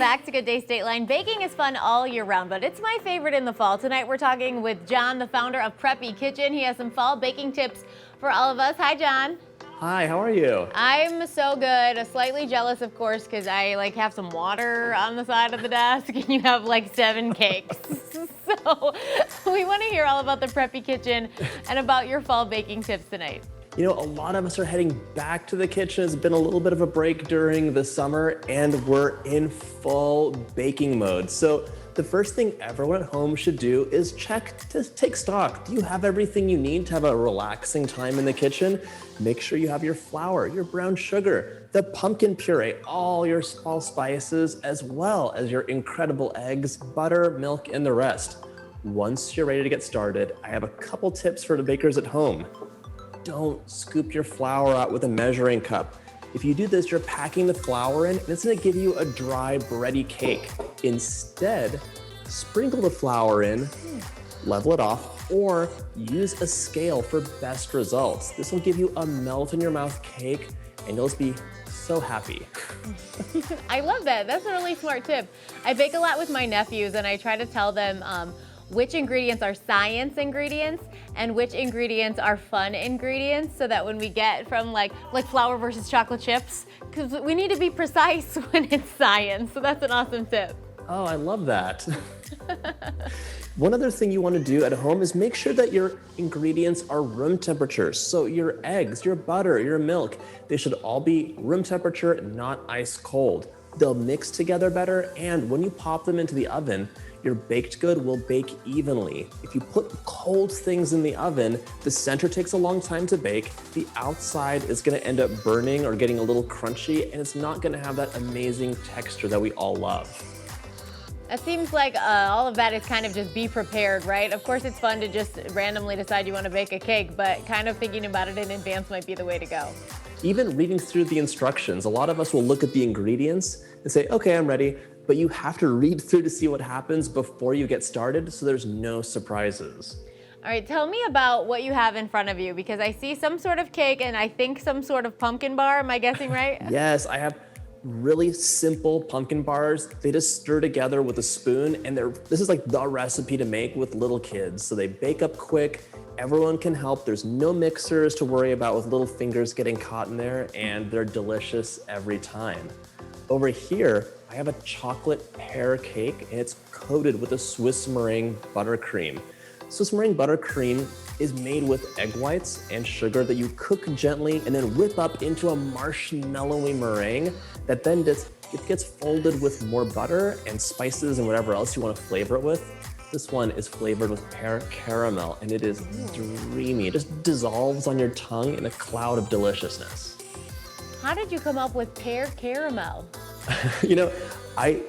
back to Good Day Stateline. Baking is fun all year round, but it's my favorite in the fall. Tonight we're talking with John, the founder of Preppy Kitchen. He has some fall baking tips for all of us. Hi, John. Hi, how are you? I'm so good. Slightly jealous, of course, because I have some water on the side of the desk and you have like 7 cakes. So we want to hear all about the Preppy Kitchen and about your fall baking tips tonight. You know, a lot of us are heading back to the kitchen. It's been a little bit of a break during the summer and we're in full baking mode. So the first thing everyone at home should do is take stock. Do you have everything you need to have a relaxing time in the kitchen? Make sure you have your flour, your brown sugar, the pumpkin puree, all your fall spices, as well as your incredible eggs, butter, milk, and the rest. Once you're ready to get started, I have a couple tips for the bakers at home. Don't scoop your flour out with a measuring cup. If you do this, you're packing the flour in and it's gonna give you a dry, bready cake. Instead, sprinkle the flour in, level it off, or use a scale for best results. This will give you a melt in your mouth cake and you'll just be so happy. I love that. That's a really smart tip. I bake a lot with my nephews and I try to tell them which ingredients are science ingredients and which ingredients are fun ingredients, so that when we get from like flour versus chocolate chips, because we need to be precise when it's science. So that's an awesome tip. Oh, I love that. One other thing you want to do at home is make sure that your ingredients are room temperature. So your eggs, your butter, your milk, they should all be room temperature, not ice cold. They'll mix together better, and when you pop them into the oven, your baked good will bake evenly. If you put cold things in the oven, the center takes a long time to bake, the outside is gonna end up burning or getting a little crunchy, and it's not gonna have that amazing texture that we all love. It seems like all of that is kind of just be prepared, right? Of course, it's fun to just randomly decide you want to bake a cake, but kind of thinking about it in advance might be the way to go. Even reading through the instructions, a lot of us will look at the ingredients and say, okay, I'm ready, but you have to read through to see what happens before you get started, so there's no surprises. All right, tell me about what you have in front of you, because I see some sort of cake and I think some sort of pumpkin bar. Am I guessing right? Yes, I have really simple pumpkin bars. They just stir together with a spoon, and this is like the recipe to make with little kids. So they bake up quick, everyone can help. There's no mixers to worry about with little fingers getting caught in there, and they're delicious every time. Over here, I have a chocolate pear cake, and it's coated with a Swiss meringue buttercream. Swiss meringue buttercream is made with egg whites and sugar that you cook gently and then whip up into a marshmallowy meringue that then it gets folded with more butter and spices and whatever else you want to flavor it with. This one is flavored with pear caramel, and it is dreamy. It just dissolves on your tongue in a cloud of deliciousness. How did you come up with pear caramel? You know, I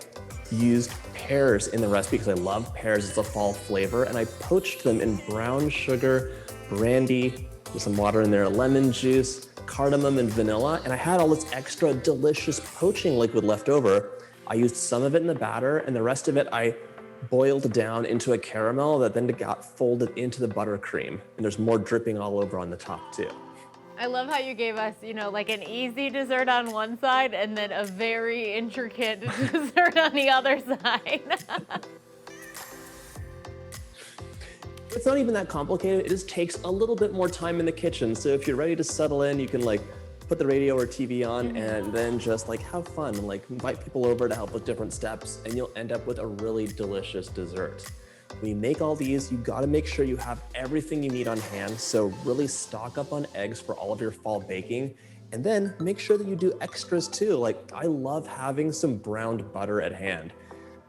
used pears in the recipe because I love pears. It's a fall flavor, and I poached them in brown sugar, brandy, with some water in there, lemon juice, cardamom, and vanilla, and I had all this extra delicious poaching liquid left over. I used some of it in the batter, and the rest of it I boiled down into a caramel that then got folded into the buttercream, and there's more dripping all over on the top too. I love how you gave us, like an easy dessert on one side and then a very intricate dessert on the other side. It's not even that complicated. It just takes a little bit more time in the kitchen. So if you're ready to settle in, you can put the radio or TV on and then just have fun and invite people over to help with different steps, and you'll end up with a really delicious dessert. When you make all these, you gotta make sure you have everything you need on hand. So really stock up on eggs for all of your fall baking, and then make sure that you do extras too. I love having some browned butter at hand.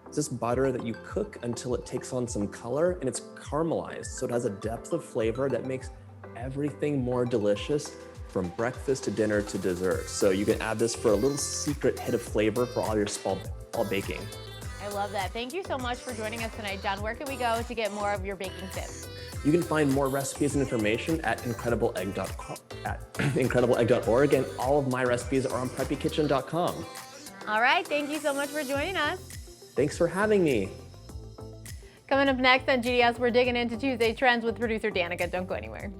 It's this butter that you cook until it takes on some color and it's caramelized. So it has a depth of flavor that makes everything more delicious, from breakfast to dinner to dessert. So you can add this for a little secret hit of flavor for all your fall baking. I love that. Thank you so much for joining us tonight, John. Where can we go to get more of your baking tips? You can find more recipes and information at incredibleegg.org, and all of my recipes are on preppykitchen.com. All right, thank you so much for joining us. Thanks for having me. Coming up next on GDS, we're digging into Tuesday trends with producer Danica. Don't go anywhere.